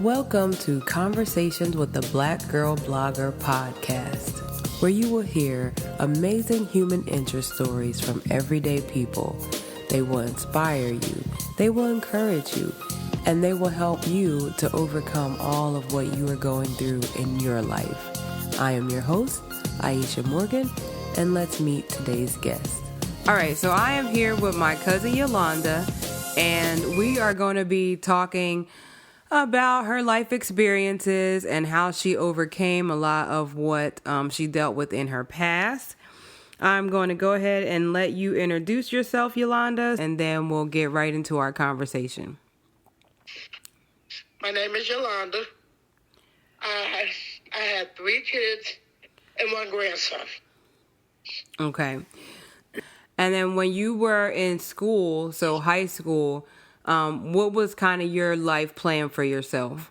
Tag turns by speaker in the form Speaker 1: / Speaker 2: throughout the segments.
Speaker 1: Welcome to Conversations with the Black Girl Blogger podcast, where you will hear amazing human interest stories from everyday people. They will inspire you, they will encourage you, and they will help you to overcome all of what you are going through in your life. I am your host, Aisha Morgan, and let's meet today's guest. All right, so I am here with my cousin Yolanda, and we are going to be talking about her life experiences and how she overcame a lot of what she dealt with in her past. I'm going to go ahead and let you introduce yourself, Yolanda, and then we'll get right into our conversation.
Speaker 2: My name is Yolanda. I had 3 kids and 1 grandson.
Speaker 1: Okay. And then when you were in school, so high school, what was kind of your life plan for yourself?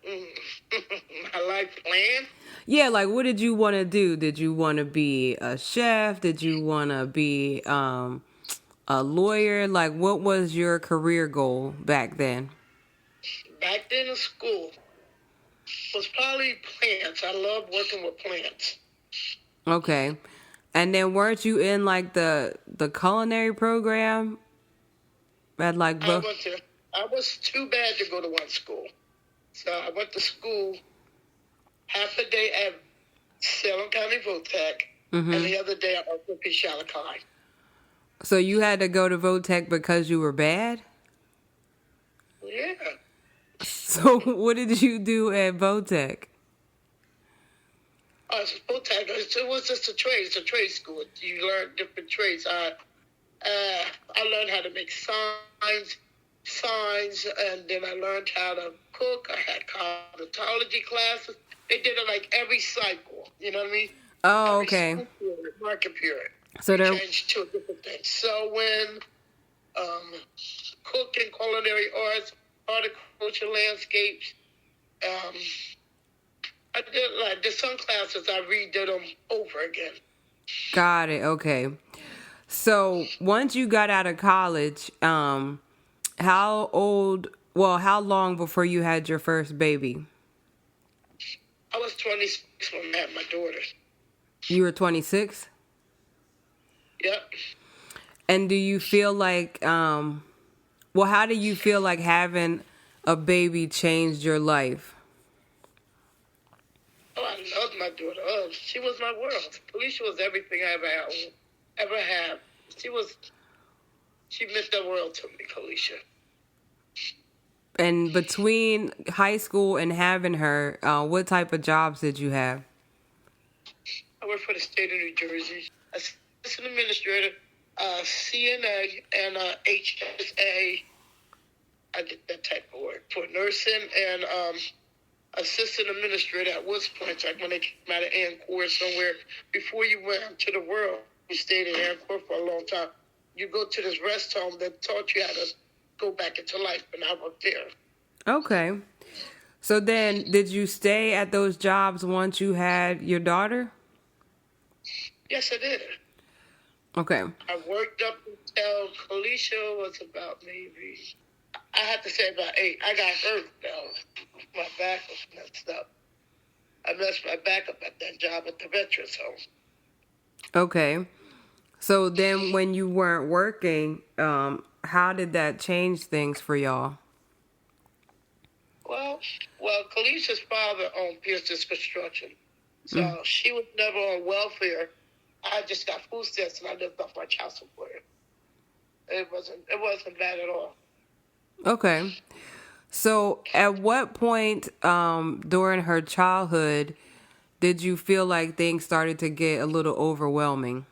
Speaker 2: My life plan?
Speaker 1: Yeah, like what did you want to do? Did you want to be a chef? Did you want to be a lawyer? Like what was your career goal back then?
Speaker 2: Back then in school was probably plants. I love working with plants.
Speaker 1: Okay. And then weren't you in like the culinary program? At like
Speaker 2: I was too bad to go to one school. So I went to school half a day at Salem County Votech, and the other day I worked at Shalakai.
Speaker 1: So you had to go to Votech because you were bad?
Speaker 2: Yeah.
Speaker 1: So what did you do at Votech?
Speaker 2: Votech, it was just a trade. It's a trade school. You learn different trades. I learned how to make signs, and then I learned how to cook. I had cosmetology classes. They did it like every cycle. You know what I mean?
Speaker 1: Oh, okay.
Speaker 2: Market period.
Speaker 1: So they
Speaker 2: changed to a different thing. So when cooking, culinary arts, horticulture, landscapes, I did some classes. I redid them over again.
Speaker 1: Got it. Okay. So once you got out of college, how long before you had your first baby?
Speaker 2: I was 26 when I had my daughter.
Speaker 1: You were 26?
Speaker 2: Yep.
Speaker 1: And do you feel like, how do you feel like having a baby changed your life?
Speaker 2: Oh, I loved my daughter. Oh, she was my world. Felicia was everything I ever had. She meant the world to me, Felicia.
Speaker 1: And between high school and having her, what type of jobs did you have?
Speaker 2: I worked for the state of New Jersey. Assistant administrator, CNA, and HSA. I did that type of work for nursing and assistant administrator at Woods Point. Like when they came out of Anchor somewhere, before you went to the world, you stayed in Anchor for a long time. You go to this rest home that taught you how to go back into life, and I worked there.
Speaker 1: Okay. So then, did you stay at those jobs once you had your daughter?
Speaker 2: Yes, I did.
Speaker 1: Okay.
Speaker 2: I worked up until Felicia was about maybe, I have to say about 8. I got hurt, though. My back was messed up. I messed my back up at that job at the Veterans Home. Okay.
Speaker 1: So then when you weren't working, how did that change things for y'all?
Speaker 2: Well, Felicia's father owned Pearson's Construction. So she was never on welfare. I just got food stamps and I lived off my child support. It wasn't bad at all.
Speaker 1: Okay. So at what point during her childhood did you feel like things started to get a little overwhelming?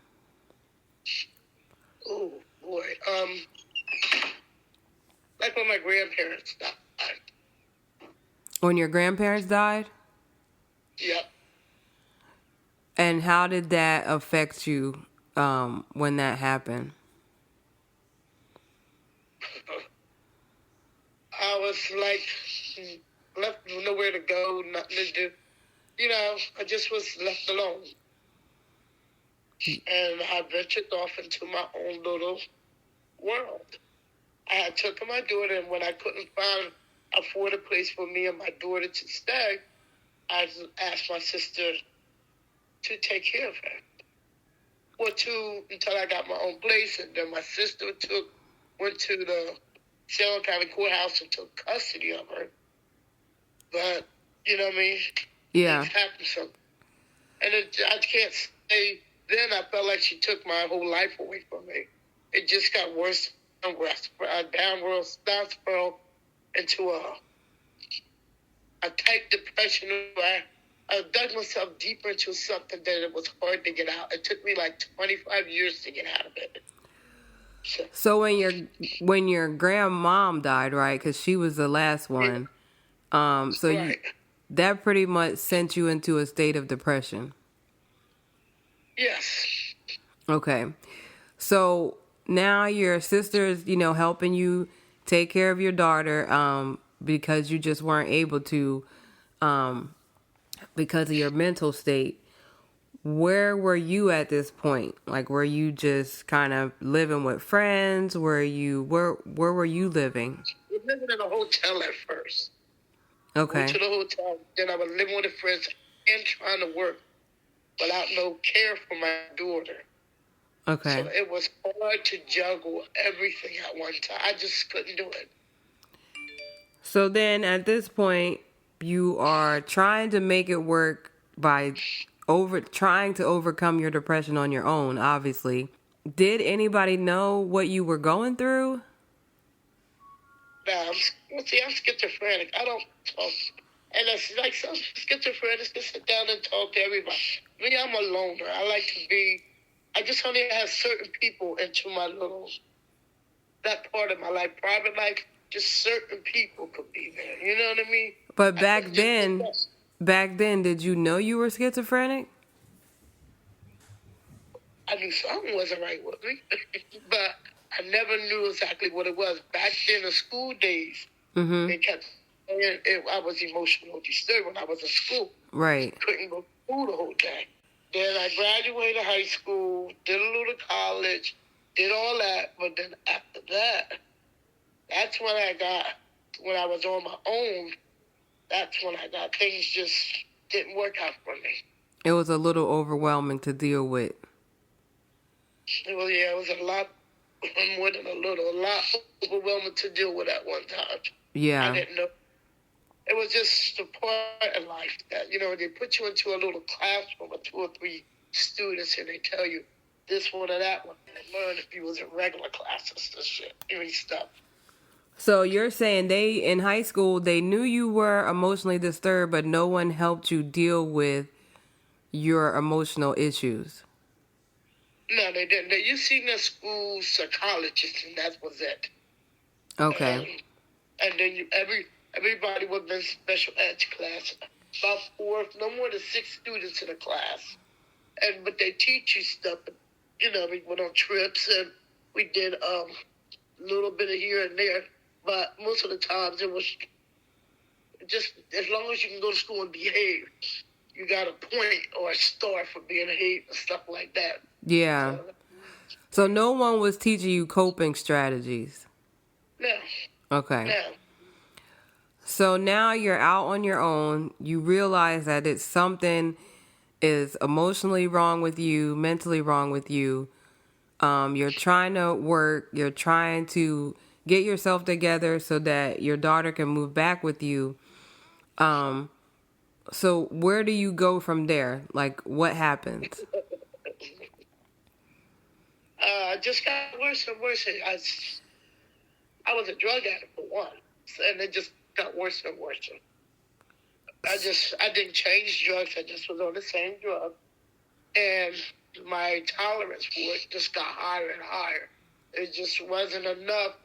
Speaker 2: Oh, boy. Like when my grandparents died.
Speaker 1: When your grandparents died?
Speaker 2: Yep.
Speaker 1: And how did that affect you when that happened?
Speaker 2: I was like left nowhere to go, nothing to do. You know, I just was left alone. And I ventured off into my own little world. I had took my daughter, and when I couldn't find afford a place for me and my daughter to stay, I asked my sister to take care of her. Until I got my own place, and then my sister went to the Salem County Courthouse and took custody of her. But, you know what I mean?
Speaker 1: Yeah.
Speaker 2: Things happen sometimes. And I can't say, then I felt like she took my whole life away from me. It just got worse and worse. A downward spiral into a tight depression where I dug myself deeper into something that it was hard to get out. It took me like 25 years to get out of it.
Speaker 1: So when your grandmom died, right? Because she was the last one.
Speaker 2: Right.
Speaker 1: That pretty much sent you into a state of depression.
Speaker 2: Yes.
Speaker 1: Okay. So now your sister's, helping you take care of your daughter, because you just weren't able to, because of your mental state. Where were you at this point? Like, were you just kind of living with friends? Where were you living?
Speaker 2: I was living in a hotel at first.
Speaker 1: Okay.
Speaker 2: Went to the hotel, then I was living with friends and trying to work without no care for my daughter.
Speaker 1: Okay.
Speaker 2: So it was hard to juggle everything at one time. I just couldn't do it.
Speaker 1: So then at this point, you are trying to make it work by trying to overcome your depression on your own, obviously. Did anybody know what you were going through?
Speaker 2: Now, I'm schizophrenic. I don't talk. And it's like some schizophrenics can sit down and talk to everybody. Me, I'm a loner. I just only have certain people into that part of my life. Private life, just certain people could be there. You know what I mean?
Speaker 1: But back then, did you know you were schizophrenic?
Speaker 2: I knew something wasn't right with me, but I never knew exactly what it was. Back in the school days, they kept saying I was emotional disturbed when I was in school.
Speaker 1: Right.
Speaker 2: Couldn't go to school the whole day. Then I graduated high school, did a little college, did all that, but then after that, that's when I was on my own, that's when things just didn't work out for me.
Speaker 1: It was a little overwhelming to deal with.
Speaker 2: It was a lot, more than a lot overwhelming to deal with at one time.
Speaker 1: Yeah.
Speaker 2: I didn't know. It was just a part of life that, they put you into a little classroom with 2 or 3 students and they tell you this one or that one. And learn if you was in regular classes, this shit, stuff.
Speaker 1: So you're saying in high school, they knew you were emotionally disturbed, but no one helped you deal with your emotional issues?
Speaker 2: No, they didn't. They used seen the school psychologist, and that was it.
Speaker 1: Okay.
Speaker 2: And then everybody was in special ed class. About 4, no more than 6 students in a class. But they teach you stuff. We went on trips, and we did a little bit of here and there. But most of the times it was just as long as you can go to school and behave, you got a point or a star for being behaved and stuff like that.
Speaker 1: Yeah. So no one was teaching you coping strategies?
Speaker 2: No.
Speaker 1: Okay.
Speaker 2: No.
Speaker 1: So now you're out on your own. You realize that something is emotionally wrong with you, mentally wrong with you. You're trying to work. You're trying to get yourself together so that your daughter can move back with you. So where do you go from there? Like, what happens?
Speaker 2: Just got worse and worse. I was a drug addict for one, and it just got worse and worse. I didn't change drugs. I just was on the same drug, and my tolerance for it just got higher and higher. It just wasn't enough,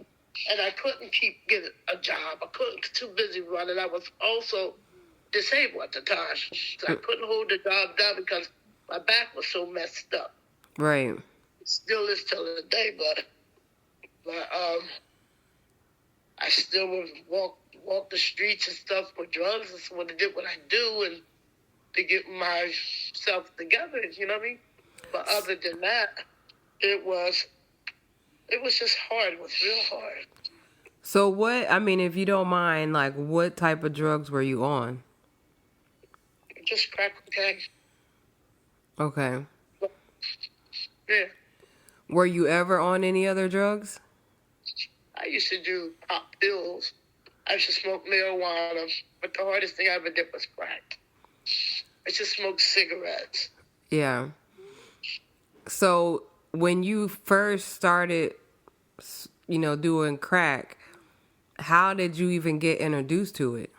Speaker 2: and I couldn't keep getting a job. I couldn't, too busy running. I was also disabled at the time, so I couldn't hold the job down because my back was so messed up.
Speaker 1: Right.
Speaker 2: It still is till the day, but I still would walk the streets and stuff for drugs and what I did what I do and to get myself together, you know what I mean? But other than that, it was just hard. It was real hard.
Speaker 1: So what, I mean, if you don't mind, like, what type of drugs were you on?
Speaker 2: Just crack cocaine.
Speaker 1: Okay.
Speaker 2: Yeah.
Speaker 1: Were you ever on any other drugs?
Speaker 2: I used to do pop pills. I used to smoke marijuana, but the hardest thing I ever did was crack. I used to smoke cigarettes.
Speaker 1: Yeah. So when you first started, doing crack, how did you even get introduced to it?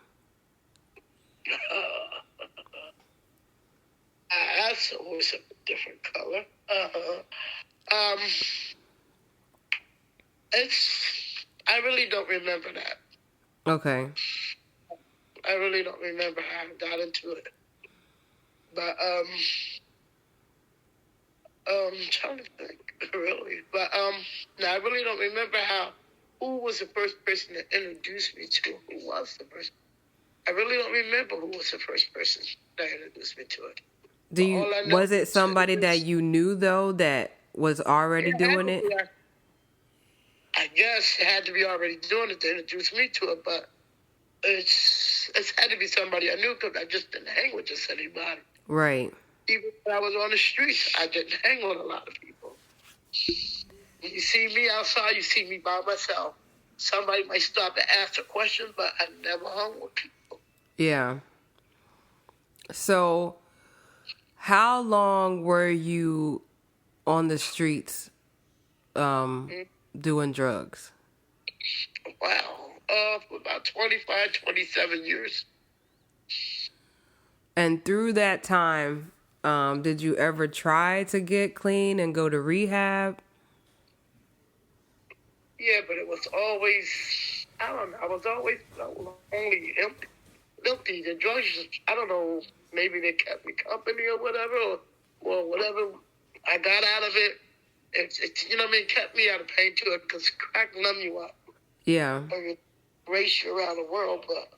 Speaker 2: That's always a different color. Um, I really don't remember that.
Speaker 1: Okay.
Speaker 2: I really don't remember how I got into it. But, I'm trying to think, really. But, no, I really don't remember who was the first person that introduced me to it. Who was the first? I really don't remember who was the first person that introduced me to it.
Speaker 1: Was it somebody that you knew, though, that was already doing it?
Speaker 2: I guess it had to be already doing it to introduce me to it, but it's had to be somebody I knew because I just didn't hang with just anybody.
Speaker 1: Right.
Speaker 2: Even when I was on the streets, I didn't hang with a lot of people. When you see me outside, you see me by myself. Somebody might stop to ask a question, but I never hung with people.
Speaker 1: Yeah. So, how long were you on the streets doing drugs?
Speaker 2: Wow. For about 25, 27 years.
Speaker 1: And through that time, did you ever try to get clean and go to rehab?
Speaker 2: Yeah, but it was always, I don't know, I was always only empty. The drugs, I don't know, maybe they kept me company or whatever, or whatever I got out of it. It you know what I mean, kept me out of pain too, because crack numb you up.
Speaker 1: Yeah.
Speaker 2: And race you around the world, but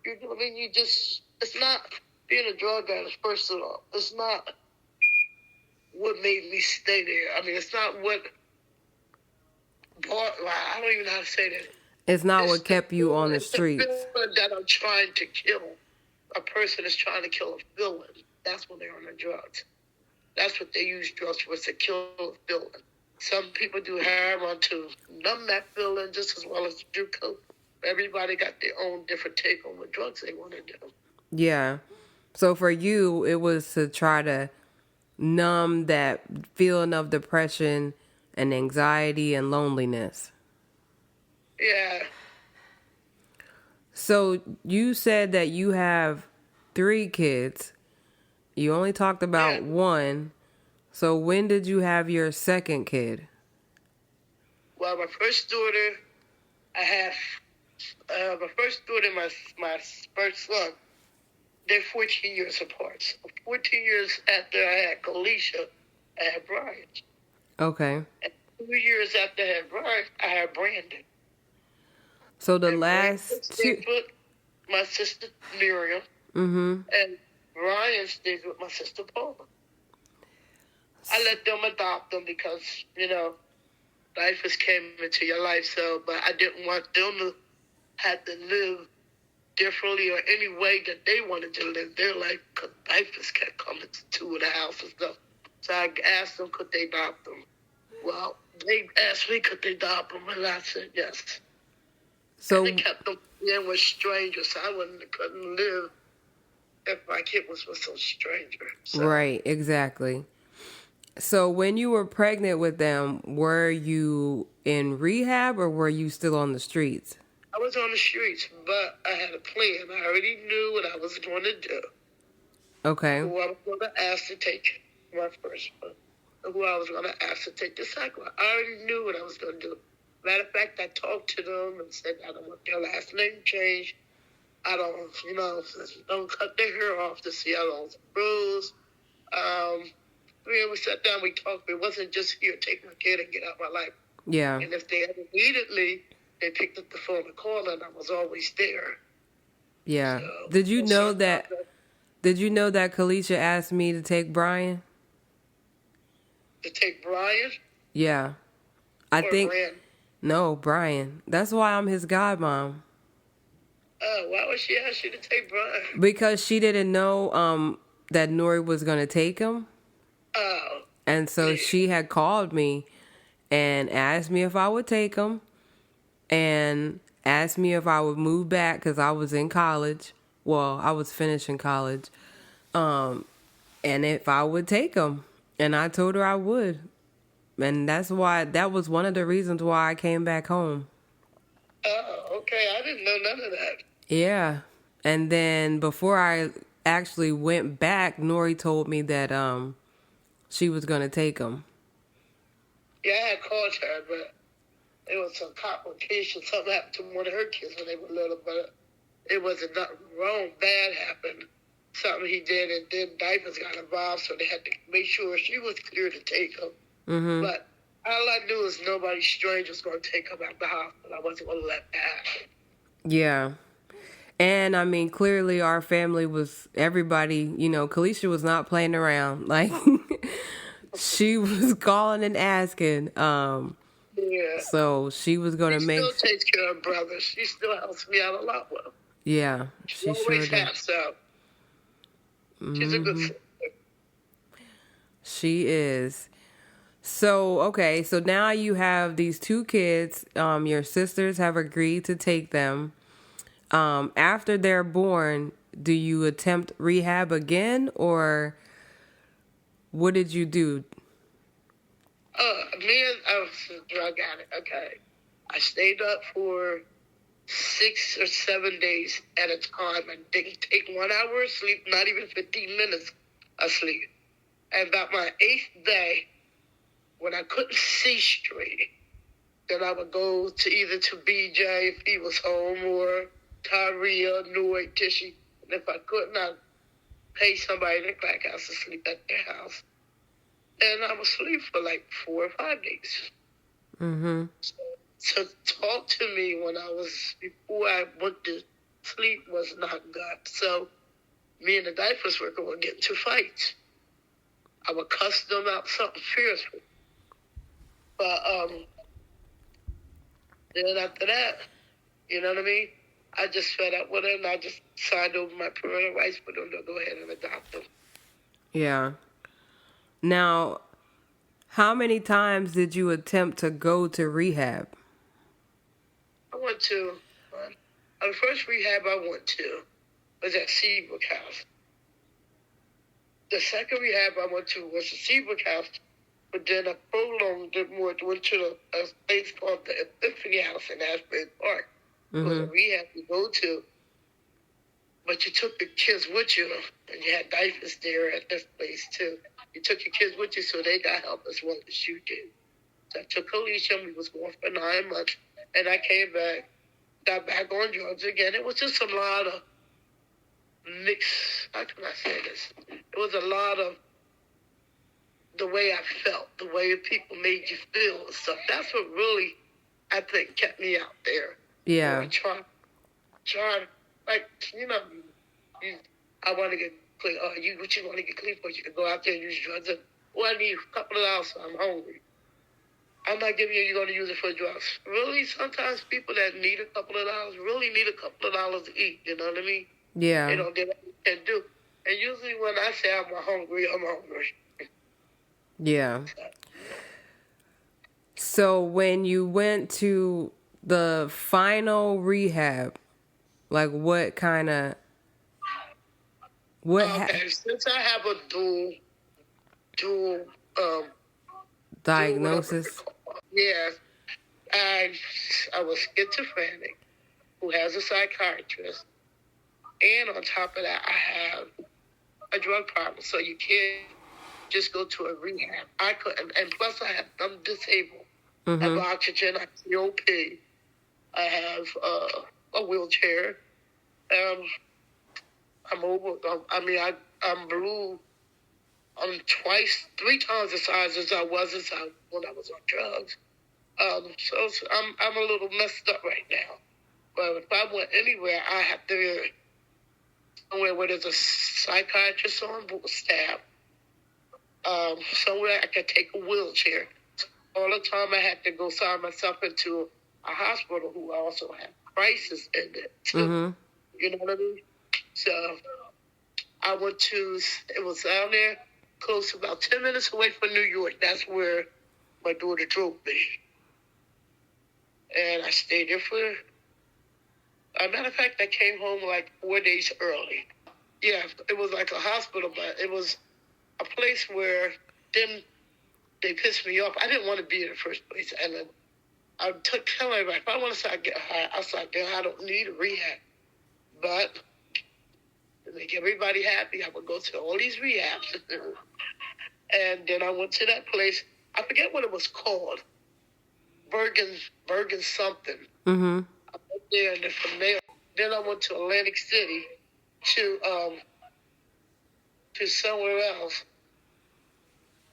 Speaker 2: you know what I mean, it's not being a drug addict, first of all. It's not what made me stay there. I mean, it's not what I don't even know how to say that.
Speaker 1: It's not what kept you on the streets.
Speaker 2: It's the feeling that I'm trying to kill. A person is trying to kill a villain. That's when they're on the drugs. That's what they use drugs for, to kill a villain. Some people do heroin to numb that feeling just as well as do coke. Everybody got their own different take on what drugs they want to do.
Speaker 1: Yeah. So for you, it was to try to numb that feeling of depression and anxiety and loneliness.
Speaker 2: Yeah.
Speaker 1: So you said that you have 3 kids. You only talked about one. So when did you have your second kid?
Speaker 2: Well, my first daughter, my first daughter and my first son, they're 14 years apart. So 14 years after I had Kalisha, I had Brian.
Speaker 1: Okay.
Speaker 2: And 2 years after I had Brian, I had Brandon.
Speaker 1: So the last two...
Speaker 2: my sister Miriam.
Speaker 1: Mm-hmm.
Speaker 2: And Brian stays with my sister Paula. I let them adopt them because, life has came into your life. So, but I didn't want them to have to live differently or any way that they wanted to live their life because life just kept coming to the house and stuff. So I asked them, could they adopt them? Well, they asked me, could they adopt them? And I said, yes. So and they kept them in with strangers, so I couldn't live if my kid was with some stranger. So.
Speaker 1: Right, exactly. So when you were pregnant with them, were you in rehab or were you still on the streets?
Speaker 2: I was on the streets, but I had a plan. I already knew what I was going to do.
Speaker 1: Okay.
Speaker 2: Who I was going to ask to take my first one, and who I was going to ask to take the second one. I already knew what I was going to do. Matter of fact, I talked to them and said I don't want their last name changed. I don't cut their hair off to see how long it's bruised. We sat down, we talked. It wasn't just here, take my kid and get out of my life.
Speaker 1: Yeah.
Speaker 2: And if they ever needed me, they picked up the phone and called, and I was always there.
Speaker 1: Yeah.
Speaker 2: So,
Speaker 1: Did you know that Kalisha asked me to take Brian?
Speaker 2: To take Brian?
Speaker 1: Yeah. I think.
Speaker 2: Brand?
Speaker 1: No, Brian. That's why I'm his godmom.
Speaker 2: Why would she ask you to take Brian?
Speaker 1: Because she didn't know that Nori was going to take him.
Speaker 2: Oh.
Speaker 1: And so she had called me and asked me if I would take him and asked me if I would move back because I was in college. Well, I was finishing college. And if I would take him. And I told her I would. And that was one of the reasons why I came back home.
Speaker 2: Oh, okay. I didn't know none of that.
Speaker 1: Yeah. And then before I actually went back, Nori told me that she was going to take him.
Speaker 2: Yeah, I had called her, but there was some complication. Something happened to one of her kids when they were little, but it wasn't nothing wrong. Bad happened. Something he did, and then diapers got involved, so they had to make sure she was clear to take him.
Speaker 1: Mm-hmm.
Speaker 2: But all I knew is nobody strange was going to take him out the hospital. I wasn't going to let that happen.
Speaker 1: Yeah. And, I mean, clearly our family was, everybody, Kalisha was not playing around. Like, she was calling and asking.
Speaker 2: Yeah.
Speaker 1: So she was going to make...
Speaker 2: She still takes care of brothers. She still helps me out a lot with them.
Speaker 1: Yeah,
Speaker 2: she always
Speaker 1: sure
Speaker 2: has, so she's a good sister.
Speaker 1: She is. So, okay, so now you have these two kids. Your sisters have agreed to take them. After they're born, do you attempt rehab again, or what did you do?
Speaker 2: I was a drug addict, okay. I stayed up for 6 or 7 days at a time and didn't take 1 hour of sleep, not even 15 minutes of sleep. And about my 8th day, when I couldn't see straight, then I would go to either to BJ if he was home or Tyria, Noy, Tishy. And if I could not pay somebody in the crack house to sleep at their house, and I would sleep for like 4 or 5 days.
Speaker 1: Mm-hmm.
Speaker 2: So talk to me before I went to sleep was not good. So me and the diapers worker would get into fights. I would cuss them out something fierce. But then after that, you know what I mean? I just fed up with it and I just signed over my parental rights for them to go ahead and adopt them.
Speaker 1: Yeah. Now, how many times did you attempt to go to rehab?
Speaker 2: I went to, the first rehab I went to was at Seabrook House. The second rehab I went to was the Seabrook House, but then I prolonged it more, went to a place called the Epiphany House in Asbury Park.
Speaker 1: Mm-hmm.
Speaker 2: It was a rehab to go to, but you took the kids with you, and you had diapers there at this place too. You took your kids with you so they got help as well as you did. So I took Alicia, and we was going for 9 months, and I came back, got back on drugs again. It was just a lot of how can I say this? It was a lot of the way I felt, the way people made you feel and stuff. That's what really, I think, kept me out there.
Speaker 1: Yeah.
Speaker 2: Trying, like, I want to get clean. What you want to get clean for? You can go out there and use drugs. I need a couple of hours, so I'm hungry. I'm not giving you're going to use it for drugs. Really, sometimes people that need a couple of dollars really need a couple of dollars to eat, you know what I mean?
Speaker 1: Yeah.
Speaker 2: They don't get what they can do. And usually when I say I'm hungry, I'm hungry.
Speaker 1: Yeah. So when you went to the final rehab, like what kind of...
Speaker 2: Since I have a dual
Speaker 1: diagnosis?
Speaker 2: Yeah. I was schizophrenic, who has a psychiatrist. And on top of that, I have a drug problem. So you can't just go to a rehab. I couldn't. And plus, I'm disabled.
Speaker 1: Mm-hmm.
Speaker 2: I have oxygen. I have COP. I have a wheelchair. I'm over. I'm blue. I'm 3 times the size as I was when I was on drugs. So I'm a little messed up right now. But if I went anywhere, I have to somewhere where there's a psychiatrist on staff. Somewhere I could take a wheelchair. all the time I had to go sign myself into a hospital who also had crisis in it too.
Speaker 1: Mm-hmm.
Speaker 2: You know what I mean? So I went to, it was down there close, about 10 minutes away from New York. That's where my daughter drove me. And I stayed there for, a matter of fact, I came home like 4 days early. Yeah, it was like a hospital, but it was a place where they pissed me off. I didn't want to be in the first place. And then I took telling everybody, if I want to start getting high, I'll start getting high. I don't need a rehab. But to make everybody happy, I would go to all these rehabs. And then I went to that place. I forget what it was called. Bergen something.
Speaker 1: Mm-hmm.
Speaker 2: I went there, and then from there, then I went to Atlantic City to somewhere else.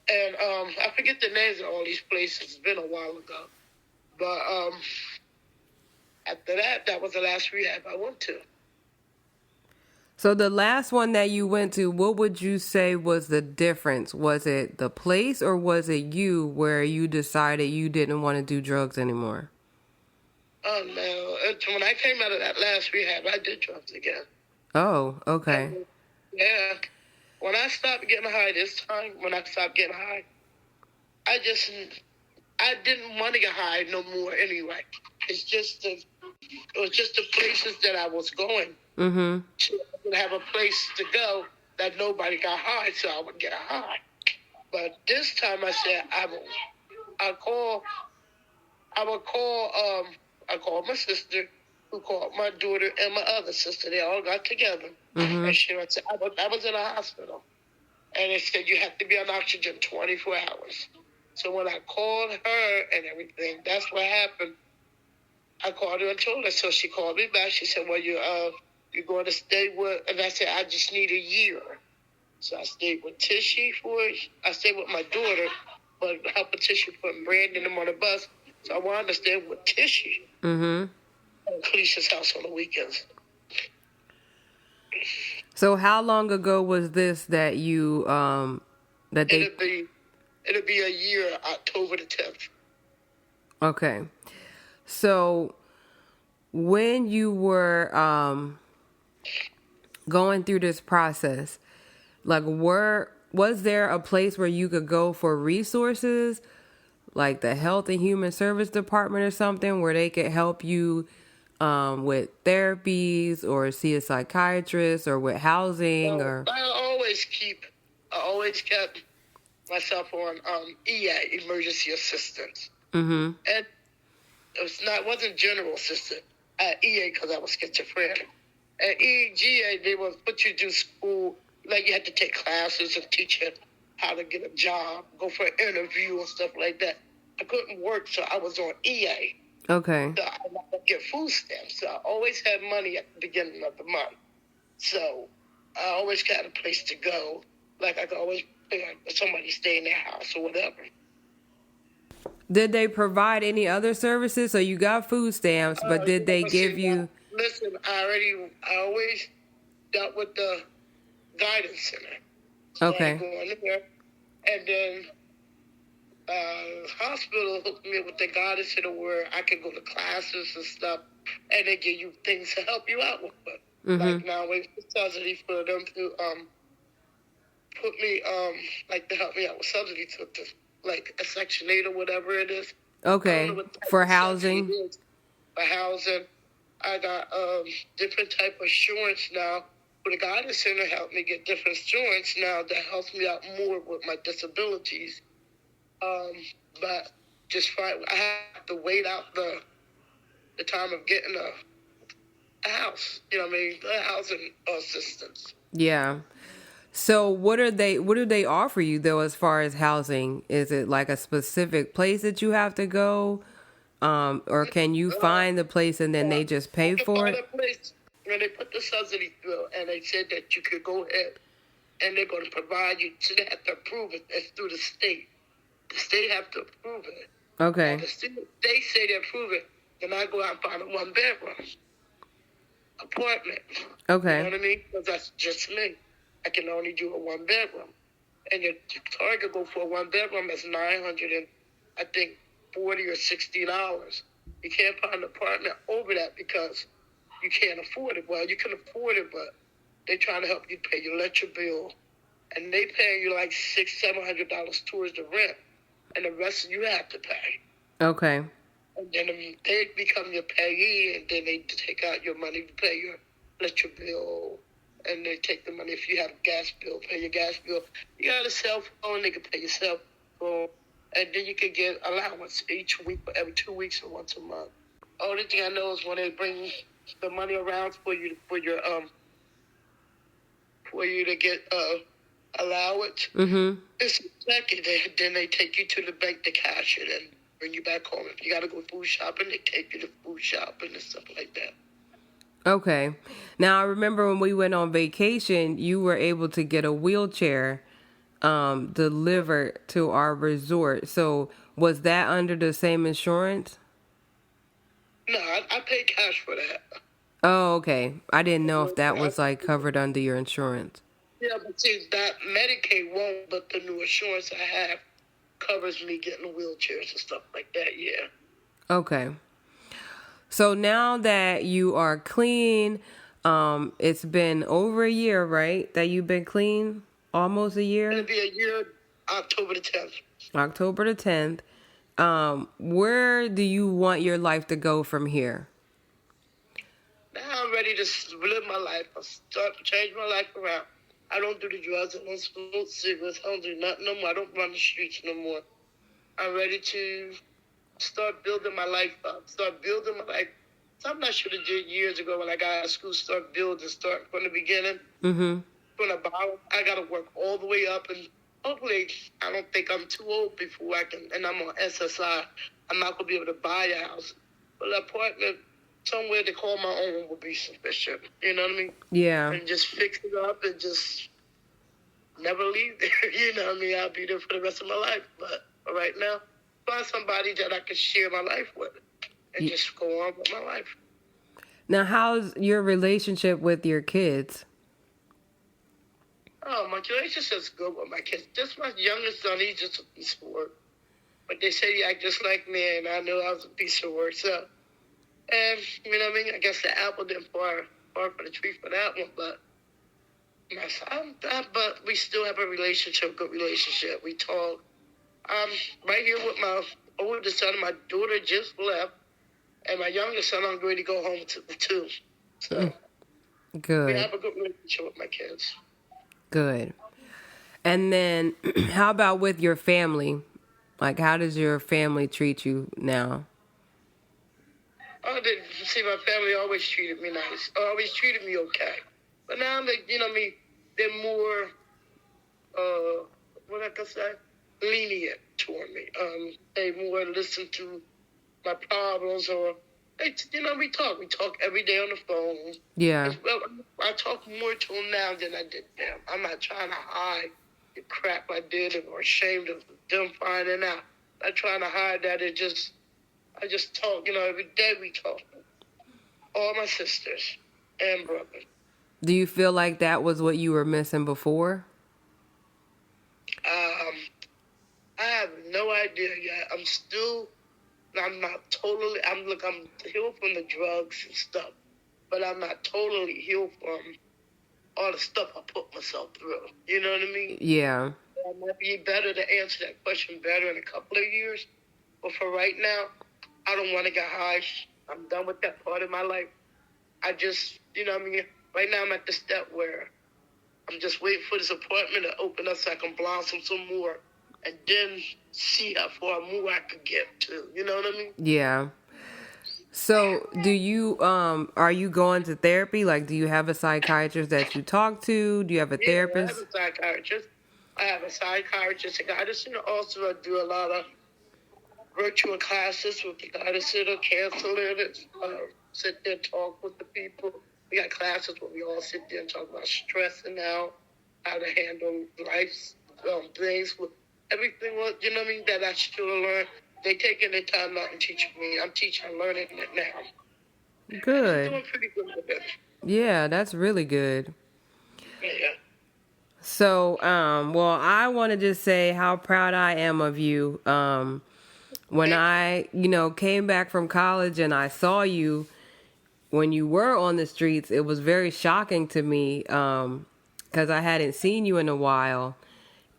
Speaker 2: And I forget the names of all these places. It's been a while ago. But after that, that was the last rehab I went to.
Speaker 1: So the last one that you went to, what would you say was the difference? Was it the place or was it you where you decided you didn't want to do drugs anymore?
Speaker 2: Oh, no. When I came out of that last rehab, I did drugs again.
Speaker 1: Oh, okay.
Speaker 2: And, yeah. When I stopped getting high this time, I didn't want to get high no more anyway. It was just the places that I was going.
Speaker 1: Mm-hmm.
Speaker 2: So I would have a place to go that nobody got high, so I would get high. But this time I said I called my sister, who called my daughter and my other sister. They all got together.
Speaker 1: Mm-hmm.
Speaker 2: And she said, I was in a hospital. And they said, you have to be on oxygen 24 hours. So when I called her and everything, that's what happened. I called her and told her. So she called me back. She said, well, you're going to stay with, and I said, I just need a year. So I stayed with Tishy I stayed with my daughter, but helping Tishy put Brandon and them on the bus. So I wanted to stay with Tishy.
Speaker 1: Mm-hmm.
Speaker 2: At Felicia's house on the weekends.
Speaker 1: So how long ago was this that you,
Speaker 2: It'll be a year, October the 10th.
Speaker 1: Okay. So when you were going through this process, like was there a place where you could go for resources, like the Health and Human Service Department or something, where they could help you with therapies or see a psychiatrist or with housing? Or
Speaker 2: I always kept myself on EA, emergency assistance.
Speaker 1: Mm-hmm.
Speaker 2: And it wasn't general assistant at EA because I was schizophrenic. At EGA, they would put you through school, like you had to take classes and teach you how to get a job, go for an interview and stuff like that. I couldn't work, so I was on EA.
Speaker 1: Okay.
Speaker 2: So I would get food stamps. So I always had money at the beginning of the month. So I always got a place to go. Like I could always pay somebody stay in their house or whatever.
Speaker 1: Did they provide any other services? So you got food stamps, but did they give you...
Speaker 2: Listen, I always dealt with the guidance center. So
Speaker 1: Okay.
Speaker 2: I go in there, and then hospital hooked me up with the guidance center where I could go to classes and stuff, and they give you things to help you out with it.
Speaker 1: Mm-hmm.
Speaker 2: Like now, we subsidy for them to put me like to help me out with subsidy to like a Section 8 or whatever it is.
Speaker 1: Okay. For housing?
Speaker 2: For housing. I got different type of insurance now. But the guidance center helped me get different insurance now that helps me out more with my disabilities. But I have to wait out the time of getting a house. You know what I mean? A housing assistance.
Speaker 1: Yeah. So what do they offer you though as far as housing? Is it like a specific place that you have to go? Or can you find the place and then they just pay for it?
Speaker 2: When they put the subsidy through and they said that you could go ahead and they're going to provide you, so they have to approve it. It's through the state. The state have to approve it.
Speaker 1: Okay.
Speaker 2: And they say they approve it, then I go out and find a one-bedroom apartment.
Speaker 1: Okay.
Speaker 2: You know what I mean? Because that's just me. I can only do a one-bedroom. And your target go for a one-bedroom is $950 I think, $40 or $60. You can't find an apartment over that because you can't afford it. Well, you can afford it, but they're trying to help you pay your electric bill, and they pay you like $600-$700 towards the rent, and the rest you have to pay.
Speaker 1: Okay.
Speaker 2: And then they become your payee, and then they take out your money to pay your electric bill, and they take the money if you have a gas bill, pay your gas bill. You got a cell phone, they can pay your cell phone, and then you can get allowance each week, every 2 weeks or once a month. Only thing I know is when they bring the money around for you for you to get allowance, it's a second. Then they take you to the bank to cash it and bring you back home. If you got to go food shopping, they take you to food shopping and stuff like that.
Speaker 1: Okay. Now, I remember when we went on vacation, you were able to get a wheelchair delivered to our resort. So was that under the same insurance?
Speaker 2: No, I paid cash for that.
Speaker 1: Oh, okay. I didn't know if that was like covered under your insurance.
Speaker 2: Yeah, but see, that Medicaid won't, but the new insurance I have covers me getting wheelchairs and stuff like that, yeah.
Speaker 1: Okay. So now that you are clean, it's been over a year, right? That you've been clean? Almost a year?
Speaker 2: It'll be a year, October the 10th.
Speaker 1: October the 10th. Where do you want your life to go from here?
Speaker 2: Now I'm ready to live my life. I'll start to change my life around. I don't do the drugs. I don't smoke cigarettes. I don't do nothing no more. I don't run the streets no more. I'm ready to start building my life up. Start building my life. Something I should have did years ago when I got out of school. Start from the beginning. From the bottom. I got to work all the way up. And hopefully, I don't think I'm too old before I can. And I'm on SSI. I'm not going to be able to buy a house. But an apartment somewhere to call my own would be sufficient. You know what I mean?
Speaker 1: Yeah.
Speaker 2: And just fix it up and just never leave there. You know what I mean? I'll be there for the rest of my life. But right now, find somebody that I can share my life with and just go on with my life.
Speaker 1: Now, how's your relationship with your kids?
Speaker 2: Oh, my relationship's good with my kids. Just my youngest son, he's just a piece of work. But they say he act just like me, and I knew I was a piece of work. So, and you know what I mean? I guess the apple didn't fall far from the tree for that one, but but we still have a relationship, good relationship. We talk. I'm right here with my oldest son. My daughter just left, and my youngest son, I'm going to go home too. So,
Speaker 1: good.
Speaker 2: We have a good relationship with my kids.
Speaker 1: Good. And then, how about with your family? Like, how does your family treat you now?
Speaker 2: Oh, see, my family always treated me nice. Always treated me okay. But now, you know what I mean, they're more, what I can say, lenient toward me. They more listen to my problems, or, you know, we talk. We talk every day on the phone.
Speaker 1: Yeah.
Speaker 2: Well, I talk more to them now than I did them. I'm not trying to hide the crap I did or ashamed of them finding out. I'm not trying to hide that. I just talk, you know, every day we talk. All my sisters and brothers.
Speaker 1: Do you feel like that was what you were missing before?
Speaker 2: I have no idea yet. I'm healed from the drugs and stuff, but I'm not totally healed from all the stuff I put myself through. You know what I mean?
Speaker 1: Yeah.
Speaker 2: I might be better to answer that question better in a couple of years, but for right now, I don't want to get high. I'm done with that part of my life. I just, you know what I mean? Right now, I'm at the step where I'm just waiting for this apartment to open up so I can blossom some more and then see how far more I could get to. You know what I mean?
Speaker 1: Yeah. So do you, are you going to therapy? Like, do you have a psychiatrist that you talk to? Do you have a therapist?
Speaker 2: I have a psychiatrist. A guidance, and also I do a lot of virtual classes with the guidance or counselor that sit there and talk with the people. We got classes where we all sit there and talk about stressing out, how to handle life's things, with everything, you know what I mean, that I should have learned. They taking their time out and teaching me. I'm teaching and learning it now.
Speaker 1: Good.
Speaker 2: I'm doing pretty good with it.
Speaker 1: Yeah, that's really good.
Speaker 2: Yeah.
Speaker 1: So, well, I want to just say how proud I am of you. when I, came back from college and I saw you when you were on the streets, it was very shocking to me because I hadn't seen you in a while.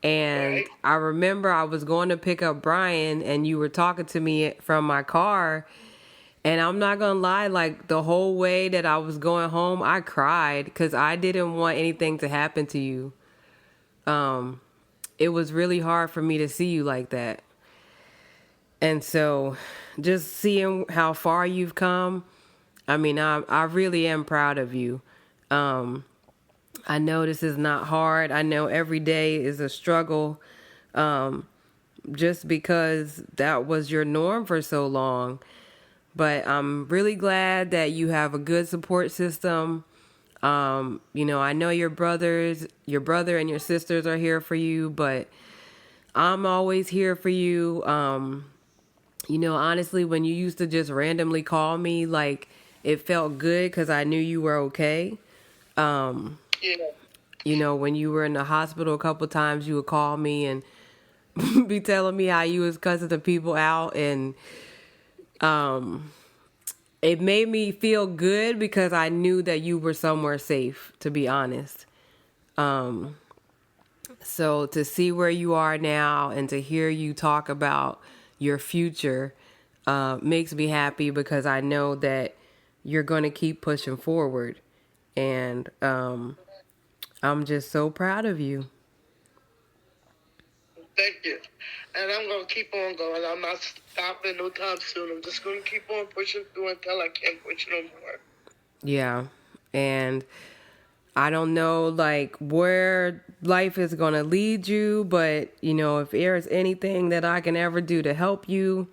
Speaker 1: And
Speaker 2: Right.
Speaker 1: I remember I was going to pick up Brian and you were talking to me from my car. And I'm not going to lie, like the whole way that I was going home, I cried because I didn't want anything to happen to you. It was really hard for me to see you like that. And so just seeing how far you've come, I mean, I really am proud of you. I know this is not hard. I know every day is a struggle, just because that was your norm for so long. But I'm really glad that you have a good support system. I know your brother and your sisters are here for you, but I'm always here for you. Honestly, when you used to just randomly call me, like, it felt good because I knew you were okay.
Speaker 2: Yeah.
Speaker 1: When you were in the hospital a couple times, you would call me and be telling me how you was cussing the people out. And it made me feel good because I knew that you were somewhere safe, to be honest. So to see where you are now and to hear you talk about your future makes me happy because I know that you're going to keep pushing forward. And I'm just so proud of you.
Speaker 2: Thank you. And I'm going to keep on going. I'm not stopping no time soon. I'm just going to keep on pushing through until I can't push no more.
Speaker 1: Yeah. And I don't know, like, where life is going to lead you, but, if there's anything that I can ever do to help you,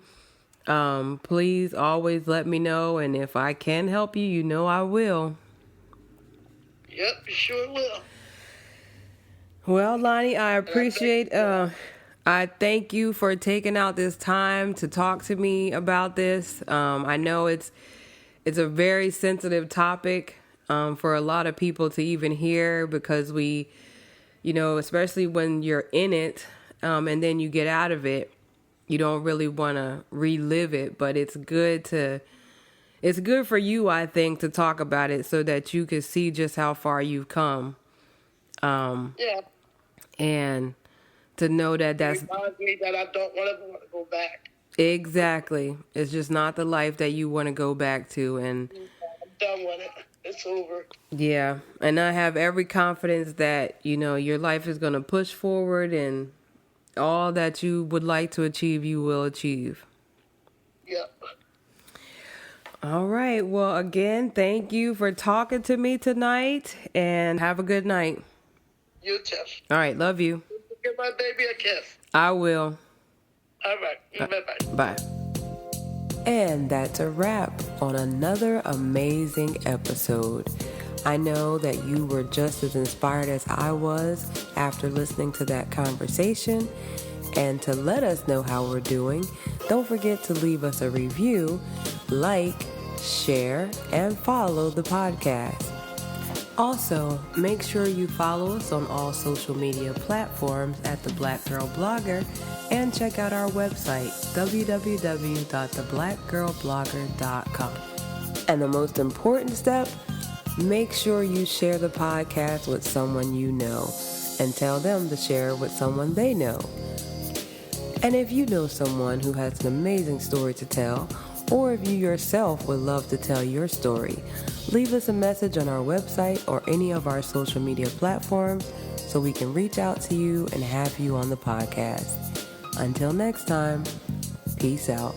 Speaker 1: please always let me know. And if I can help you, I will.
Speaker 2: Yep, you sure will.
Speaker 1: Well, Lonnie, I appreciate, I thank you for taking out this time to talk to me about this. I know it's a very sensitive topic for a lot of people to even hear because we, especially when you're in it and then you get out of it, you don't really want to relive it, but it's good for you, I think, to talk about it so that you can see just how far you've come.
Speaker 2: Yeah.
Speaker 1: And to know that that's...
Speaker 2: It reminds me that I don't want to go back.
Speaker 1: Exactly. It's just not the life that you want to go back to. And
Speaker 2: I'm done with it. It's over.
Speaker 1: yeah. And I have every confidence that, your life is going to push forward and all that you would like to achieve, you will achieve.
Speaker 2: Yep.
Speaker 1: All right. Well, again, thank you for talking to me tonight and have a good night.
Speaker 2: You too.
Speaker 1: All right. Love you.
Speaker 2: Give my baby a kiss.
Speaker 1: I will.
Speaker 2: All right. Bye-bye.
Speaker 1: Bye. And that's a wrap on another amazing episode. I know that you were just as inspired as I was after listening to that conversation. And to let us know how we're doing, don't forget to leave us a review, like, share, and follow the podcast. Also, make sure you follow us on all social media platforms at The Black Girl Blogger and check out our website, www.theblackgirlblogger.com. And the most important step, make sure you share the podcast with someone you know and tell them to share with someone they know. And if you know someone who has an amazing story to tell, or if you yourself would love to tell your story, leave us a message on our website or any of our social media platforms so we can reach out to you and have you on the podcast. Until next time, peace out.